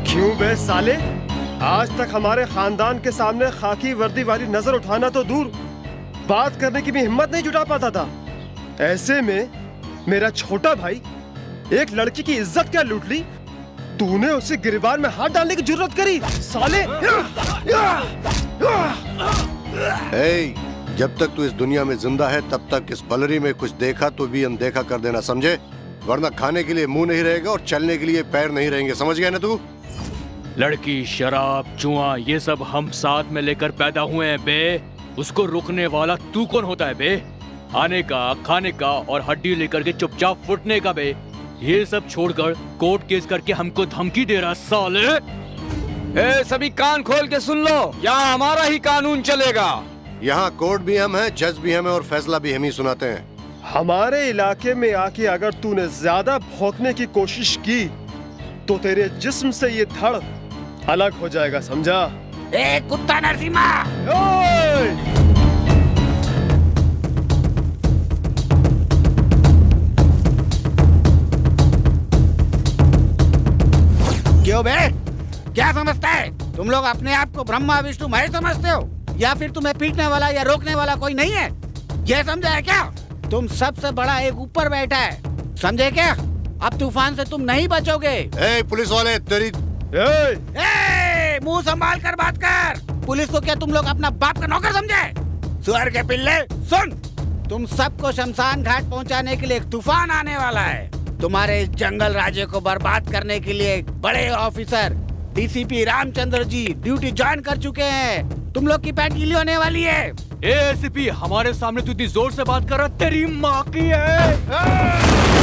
क्यों बे साले, आज तक हमारे खानदान के सामने खाकी वर्दी वाली नजर उठाना तो दूर, बात करने की भी हिम्मत नहीं जुटा पाता था। ऐसे में मेरा छोटा भाई एक लड़की की इज्जत क्या लूट ली, तूने उसे गिरबान में हाथ डालने की जरूरत करी साले। जब तक तू इस दुनिया में जिंदा है तब तक इस बलरी में कुछ देखा तो भी अनदेखा कर देना, समझे? वरना खाने के लिए मुंह नहीं रहेगा और चलने के लिए पैर नहीं रहेंगे, समझ गया ना तू? लड़की, शराब, जुआ, ये सब हम साथ में लेकर पैदा हुए हैं बे। उसको रोकने वाला तू कौन होता है बे? आने का, खाने का और हड्डी लेकर के चुपचाप फुटने का बे। ये सब छोड़कर कोर्ट केस करके हमको धमकी दे रहा साले। सभी कान खोल के सुन लो, यहाँ हमारा ही कानून चलेगा। यहाँ कोर्ट भी हम हैं, जज भी हम हैं और फैसला भी हम ही सुनाते हैं। हमारे इलाके में आके अगर तूने ज्यादा भौंकने की कोशिश की तो तेरे जिस्म से ये धड़ अलग हो जाएगा, समझा? ए कुत्ता नरसिम्हा! क्यों बे? क्या समझता है? तुम लोग अपने आप को ब्रह्मा विष्णु महेश समझते हो या फिर तुम्हें पीटने वाला या रोकने वाला कोई नहीं है? ये समझा है क्या? तुम सबसे बड़ा एक ऊपर बैठा है, समझे क्या? अब तूफान से तुम नहीं बचोगे। पुलिस वाले तेरी मुंह संभाल कर बात कर। पुलिस को क्या तुम लोग अपना बाप का नौकर समझे? सुअर के पिल्ले, सुन, तुम सबको शमशान घाट पहुंचाने के लिए एक तूफान आने वाला है। तुम्हारे इस जंगल राज्य को बर्बाद करने के लिए बड़े officer DCP Ramchandra ji duty join कर चुके हैं। तुम लोग की पैंट गीली होने वाली है। एसीपी, हमारे सामने तू इतनी जोर से बात कर रहा, तेरी माँ की है।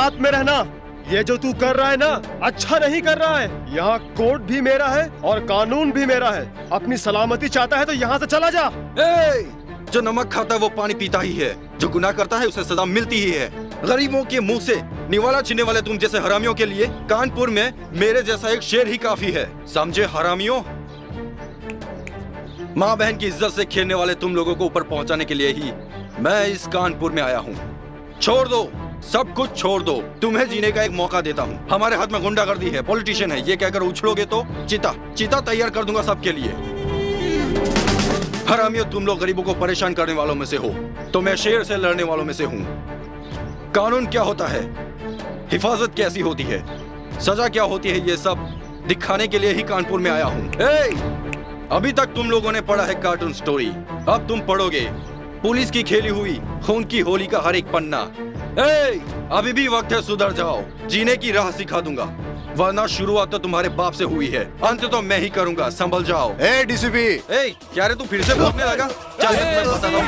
औकात में रहना। ये जो तू कर रहा है ना, अच्छा नहीं कर रहा है। यहाँ कोर्ट भी मेरा है और कानून भी मेरा है। अपनी सलामती चाहता है तो यहाँ से चला जा। जो नमक खाता है वो पानी पीता ही है, जो गुनाह करता है उसे सजा मिलती ही है। गरीबों के मुंह से निवाला छीनने वाले तुम जैसे हरामियों के लिए कानपुर में मेरे जैसा एक शेर ही काफी है, समझे हरामियों? माँ बहन की इज्जत से खेलने वाले तुम लोगों को ऊपर पहुंचाने के लिए ही मैं इस कानपुर में आया हूँ। छोड़ दो, सब कुछ छोड़ दो, तुम्हें जीने का एक मौका देता हूँ। हमारे हाथ में गुंडागर्दी है, पॉलिटिशियन है, ये कहकर उछलोगे तो चिता तैयार कर दूंगा सबके लिए। हरामियों, तुम लोग गरीबों को परेशान करने वालों में से हो, तो मैं शेर से लड़ने वालों में से हूँ। कानून क्या होता है, हिफाजत कैसी होती है, सजा क्या होती है, ये सब दिखाने के लिए ही कानपुर में आया हूँ। अभी तक तुम लोगों ने पढ़ा है कार्टून स्टोरी, अब तुम पढ़ोगे पुलिस की खेली हुई खून की होली का हर एक पन्ना। अभी भी वक्त है, सुधर जाओ, जीने की राह सिखा दूंगा, वरना शुरुआत तो तुम्हारे बाप से हुई है, अंत तो मैं ही करूंगा, संभल जाओ। डीसीपी, क्या रे तू फिर से भौंकने लगा? चल मैं तुम्हें बताता हूँ।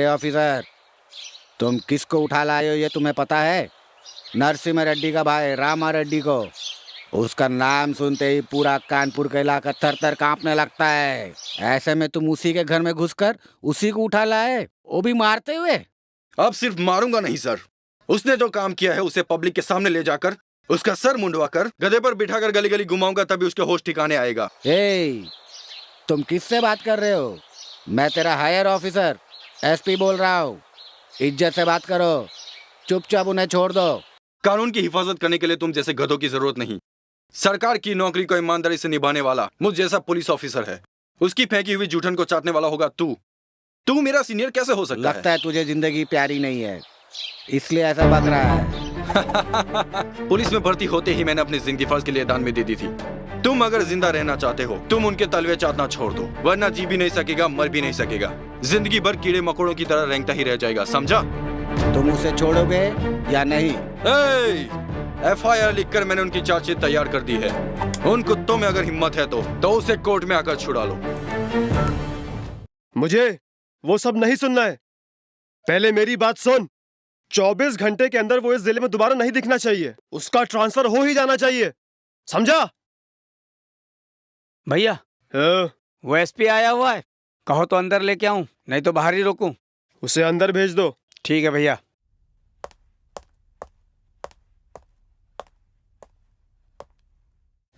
ऑफिसर, तुम किसको उठा लाए हो ये तुम्हें पता है? नरसिम्हा रेड्डी का भाई रामा रेड्डी को। उसका नाम सुनते ही पूरा कानपुर का इलाका थर थर कांपने लगता है। ऐसे में तुम उसी के घर में घुसकर उसी को उठा लाए, वो भी मारते हुए। अब सिर्फ मारूंगा नहीं सर, उसने जो काम किया है उसे पब्लिक के सामने ले जाकर उसका सर मुंडवाकर गधे पर बिठाकर गली गली घुमाऊंगा, तभी उसके होश ठिकाने आएगा। तुम किससे बात कर रहे हो? मैं तेरा हायर ऑफिसर एसपी बोल रहा हूँ, इज्जत से बात करो, चुपचाप उन्हें छोड़ दो। कानून की हिफाजत करने के लिए तुम जैसे गधों की जरूरत नहीं, सरकार की नौकरी को ईमानदारी से निभाने वाला मुझ जैसा पुलिस ऑफिसर है। उसकी फेंकी हुई जूठन को चाटने वाला होगा तू मेरा सीनियर कैसे हो सकता है? लगता है तुझे जिंदगी प्यारी नहीं है, इसलिए ऐसा बक रहा है। पुलिस में भर्ती होते ही मैंने अपनी जिंदगी फर्ज के लिए दान में दे दी थी। तुम अगर जिंदा रहना चाहते हो, तुम उनके तलवे चाटना छोड़ दो, वरना जी भी नहीं सकेगा, मर भी नहीं सकेगा, जिंदगी भर कीड़े मकोड़ों की तरह रेंगता ही रह जाएगा, समझा? तुम उसे छोड़ोगे या नहीं? FIR लिखकर मैंने उनकी चार्जशीट तैयार कर दी है। उन कुत्तों में अगर हिम्मत है तो उसे कोर्ट में आकर छुड़ा लो। मुझे वो सब नहीं सुनना है, पहले मेरी बात सुन। 24 घंटे के अंदर वो इस जिले में दोबारा नहीं दिखना चाहिए, उसका ट्रांसफर हो ही जाना चाहिए, समझा? भैया वो एसपी आया हुआ है, कहो तो अंदर लेके आऊं, नहीं तो बाहर ही रोकूं? उसे अंदर भेज दो। ठीक है भैया।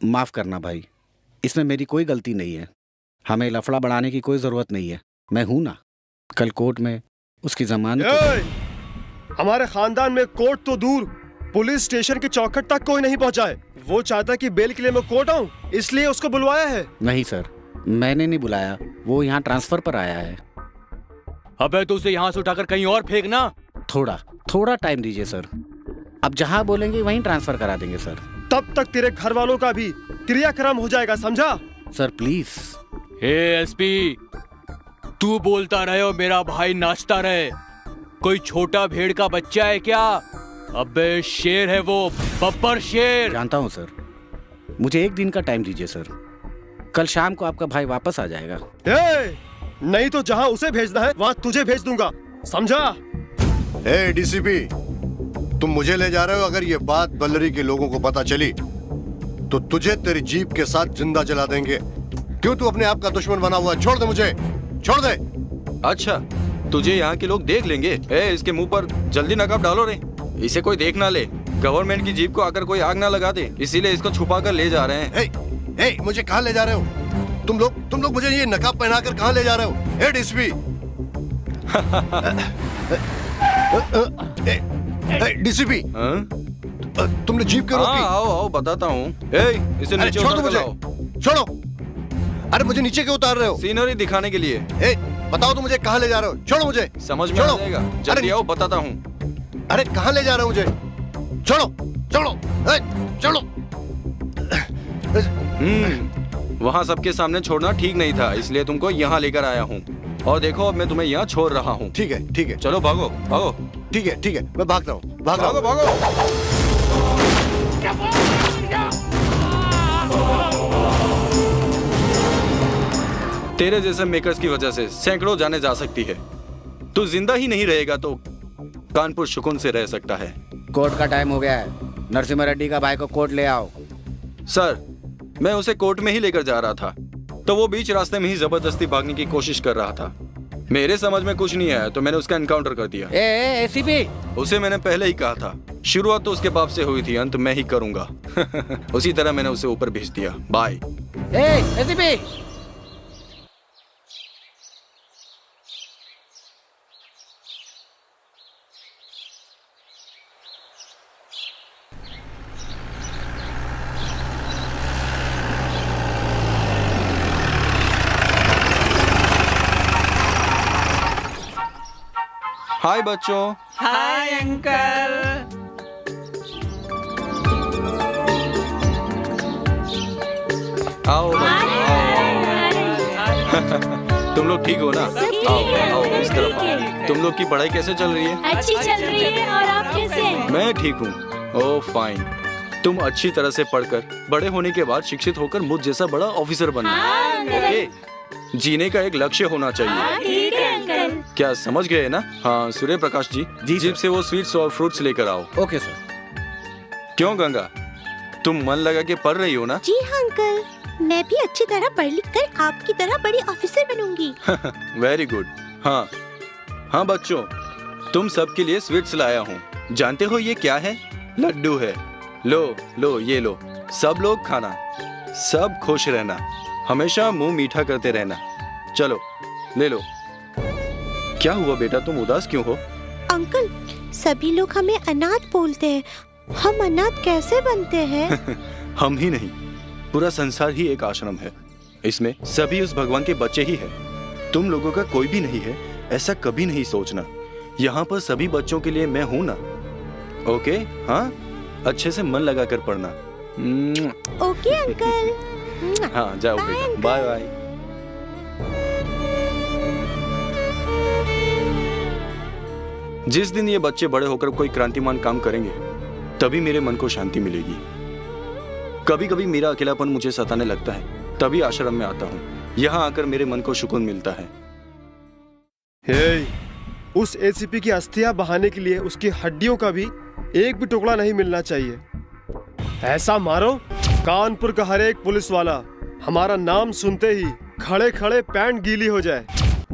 माफ करना भाई, इसमें मेरी कोई गलती नहीं है। हमें लफड़ा बढ़ाने की कोई जरूरत नहीं है, मैं हूं ना। कल कोर्ट में उसकी जमानत। हमारे खानदान में कोर्ट तो दूर, पुलिस स्टेशन की चौखट तक कोई नहीं पहुंचा है। वो चाहता कि बेल के लिए मैं कोर्ट आऊं, इसलिए उसको बुलवाया है। नहीं सर, मैंने नहीं बुलाया, वो यहाँ ट्रांसफर पर आया है। अबे तो उसे यहाँ से उठाकर कहीं और फेंकना। थोड़ा टाइम दीजिए सर, अब जहाँ बोलेंगे वहीं ट्रांसफर करा देंगे सर। तब तक तेरे घर वालों का भी क्रियाक्रम हो जाएगा, समझा? Sir please. एसपी, तू बोलता रहे और मेरा भाई नाचता रहे, कोई छोटा भेड़ का बच्चा है क्या? अबे शेर है वो, बब्बर शेर। जानता हूँ सर, मुझे एक दिन का टाइम दीजिए सर, कल शाम को आपका भाई वापस आ जाएगा। नहीं तो जहाँ उसे भेजना है वहाँ तुझे भेज दूंगा, समझा? डीसीपी, तुम मुझे ले जा रहे हो, अगर ये बात बल्लरी के लोगों को पता चली तो तुझे तेरी जीप के साथ जिंदा जला देंगे। क्यों तू अपने आप का दुश्मन बना हुआ है? छोड़ दे मुझे, छोड़ दे। अच्छा, तुझे यहाँ के लोग देख लेंगे। इसके मुंह पर जल्दी नकाब डालो रे, इसे कोई देख ना ले, गवर्नमेंट की जीप को आकर कोई आग ना लगा दे, इसीलिए इसको छुपा कर ले जा रहे हैं। मुझे कहाँ ले जा रहे हो तुम लोग मुझे ये नकाब पहनाकर कहाँ ले जा रहे हो? डीसीपी, डीसीपी, तुमने जीप क्यों रोकी? आओ बताता हूँ। इसे नीचे छोड़ो उतार मुझे, छोड़ो। अरे मुझे नीचे क्यों उतार रहे हो? सीनरी दिखाने के लिए। बताओ तो मुझे कहाँ ले जा रहे हो? छोड़ो मुझे। समझ में आ जाएगा, जल्दी आओ, बताता हूँ। अरे कहाँ ले जा रहे हो मुझे? छोड़ो छोड़ो छोड़ो। वहाँ सबके सामने छोड़ना ठीक नहीं था, इसलिए तुमको यहाँ लेकर आया हूँ। और देखो अब मैं तुम्हें यहाँ छोड़ रहा हूँ। ठीक है, चलो भागो भागो। ठीक है, मैं भाग रहा हूँ, भागो। तेरे जैसे मेकर्स की वजह से सैकड़ों जाने जा सकती है। तू जिंदा ही नहीं रहेगा तो कानपुर सुकून से रह सकता है। कोर्ट का टाइम हो गया है। नरसिम्हा रेड्डी का भाई को कोर्ट ले आओ। सर, मैं उसे कोर्ट में ही लेकर जा रहा था तो वो बीच रास्ते में ही जबरदस्ती भागने की कोशिश कर रहा था। मेरे समझ में कुछ नहीं आया तो मैंने उसका एनकाउंटर कर दिया। एसीपी, उसे मैंने पहले ही कहा था, शुरुआत तो उसके बाप से हुई थी, अंत मैं ही करूंगा। उसी तरह मैंने उसे ऊपर भेज दिया। बाय। एसीपी। हाय बच्चों। Hi uncle. आओ बच्चों, आओ। तुम लोग ठीक हो ना? आओ आओ इस तरफ आओ। तुम लोग की पढ़ाई कैसे चल रही है? अच्छी चल रही है। और आप कैसे हैं? मैं ठीक हूँ। ओह फाइन। तुम अच्छी तरह से पढ़कर बड़े होने के बाद शिक्षित होकर मुझ जैसा बड़ा ऑफिसर बनना। ओके? जीने का एक लक्ष्य होना चाहिए। ठीक है अंकल। क्या समझ गए ना? हाँ सूर्य प्रकाश जी, जीप से वो स्वीट्स और फ्रूट्स लेकर आओ। Okay sir. क्यों गंगा, तुम मन लगा के पढ़ रही हो ना? जी हाँ अंकल, मैं भी अच्छी तरह पढ़ लिख कर आपकी तरह बड़ी ऑफिसर बनूंगी। Very good. हाँ हाँ बच्चों, तुम सबके लिए स्वीट्स लाया हूँ। जानते हो ये क्या है? लड्डू है। लो लो ये लो। सब लोग खाना, सब खुश रहना, हमेशा मुंह मीठा करते रहना। चलो ले लो। क्या हुआ बेटा, तुम उदास क्यों हो? अंकल, सभी लोग हमें अनाथ बोलते हैं। हम अनाथ कैसे बनते हैं? हम ही नहीं, पूरा संसार ही एक आश्रम है। इसमें सभी उस भगवान के बच्चे ही हैं। तुम लोगों का कोई भी नहीं है, ऐसा कभी नहीं सोचना। यहाँ पर सभी बच्चों के लिए मैं हूँ ना। ओके? हाँ, अच्छे से मन लगा कर पढ़ना। Okay uncle. हाँ जाओ बेटा, बाय बाय। जिस दिन ये बच्चे बड़े होकर कोई क्रांतिमान काम करेंगे तभी मेरे मन को शांति मिलेगी। कभी कभी मेरा अकेलापन मुझे सताने लगता है, तभी आश्रम में आता हूँ। यहाँ आकर मेरे मन को सुकून मिलता है। हे, उस एसीपी की अस्थियां बहाने के लिए उसकी हड्डियों का भी एक भी टुकड़ा नहीं मिलना चाहिए। ऐसा मारो कानपुर का हर एक पुलिस वाला हमारा नाम सुनते ही खड़े खड़े पैंट गीली हो जाए।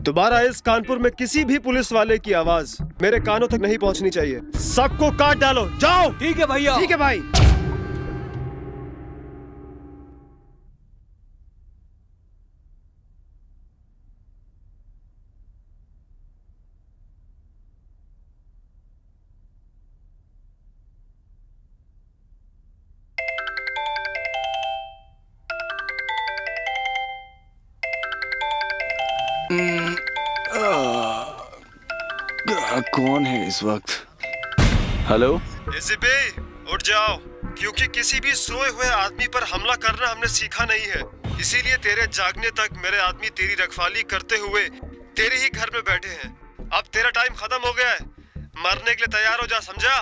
दोबारा इस कानपुर में किसी भी पुलिस वाले की आवाज मेरे कानों तक नहीं पहुंचनी चाहिए। सबको काट डालो, जाओ। ठीक है भैया। ठीक है भाई। कौन है इस वक्त? हेलो एसीपी, उठ जाओ, क्योंकि किसी भी सोए हुए आदमी पर हमला करना हमने सीखा नहीं है। इसीलिए तेरे जागने तक मेरे आदमी तेरी रखवाली करते हुए तेरे ही घर में बैठे हैं। अब तेरा टाइम खत्म हो गया है, मरने के लिए तैयार हो जा, समझा?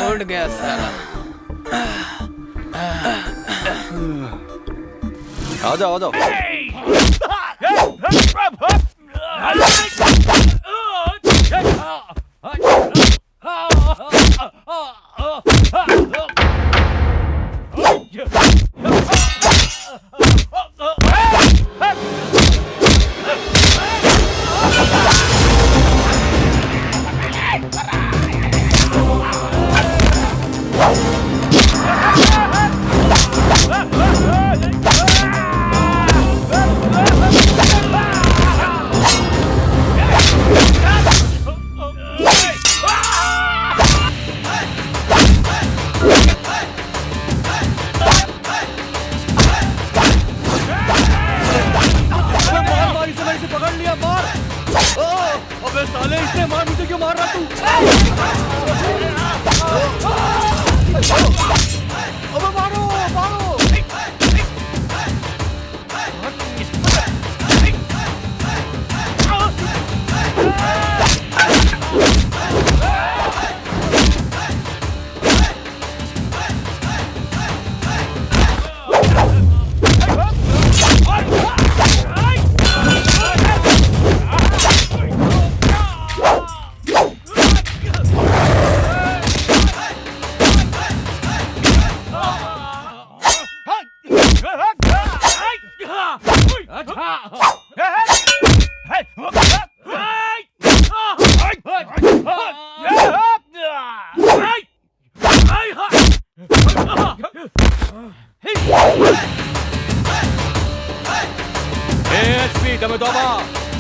उठ गया साला। आ जाओ आ जाओ। अबे साले, इसने मार, मुझे क्यों मार रहा तू? अबे मारो मारो।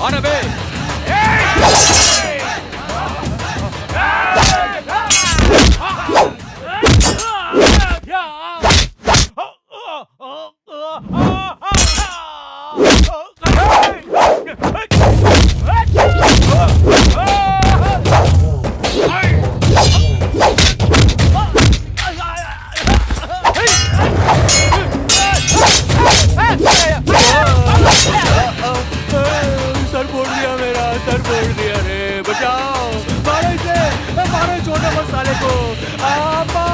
आना बे। सर फोड़ दिया मेरा, सर फोड़ दिया रे, बचाओ, मारो इसे, मारो छोटे मसाले को, आपा।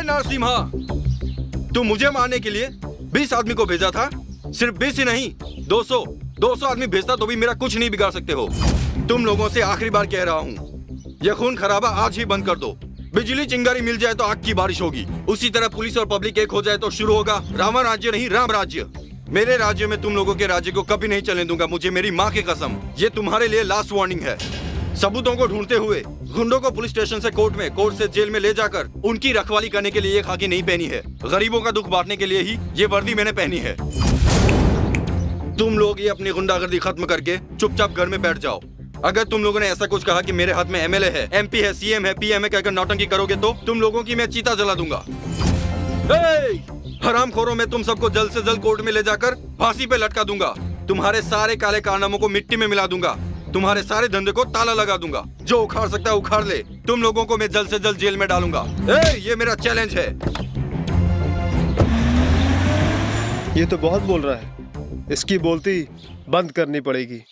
नरसिम्हा, तुम मुझे मारने के लिए 20 आदमी को भेजा था। सिर्फ 20 ही नहीं, 200 आदमी भेजता तो भी मेरा कुछ नहीं बिगाड़ सकते हो। तुम लोगों से आखिरी बार कह रहा हूँ, यह खून खराबा आज ही बंद कर दो। बिजली चिंगारी मिल जाए तो आग की बारिश होगी, उसी तरह पुलिस और पब्लिक एक हो जाए तो शुरू होगा रावण राज्य नहीं राम राज्य। मेरे राज्य में तुम लोगों के राज्य को कभी नहीं चलने दूंगा, मुझे मेरी माँ की कसम। ये तुम्हारे लिए लास्ट वार्निंग है। सबूतों को ढूंढते हुए गुंडों को पुलिस स्टेशन से कोर्ट में, कोर्ट से जेल में ले जाकर उनकी रखवाली करने के लिए ये खाकी नहीं पहनी है। गरीबों का दुख बांटने के लिए ही ये वर्दी मैंने पहनी है। तुम लोग ये अपनी गुंडागर्दी खत्म करके चुपचाप घर में बैठ जाओ। अगर तुम लोगों ने ऐसा कुछ कहा कि मेरे हाथ में एमएलए है, एमपी है, सीएम है, पीएम है कहकर नौटंकी करोगे तो तुम लोगों की मैं चीता जला दूंगा। हरामखोरों, मैं तुम सबको जल्द से जल्द कोर्ट में ले जाकर फांसी पे लटका दूंगा। तुम्हारे सारे काले कारनामों को मिट्टी में मिला दूंगा। तुम्हारे सारे धंधे को ताला लगा दूंगा। जो उखाड़ सकता है उखाड़ ले। तुम लोगों को मैं जल्द से जल्द जेल में डालूंगा। ये मेरा चैलेंज है। ये तो बहुत बोल रहा है, इसकी बोलती बंद करनी पड़ेगी।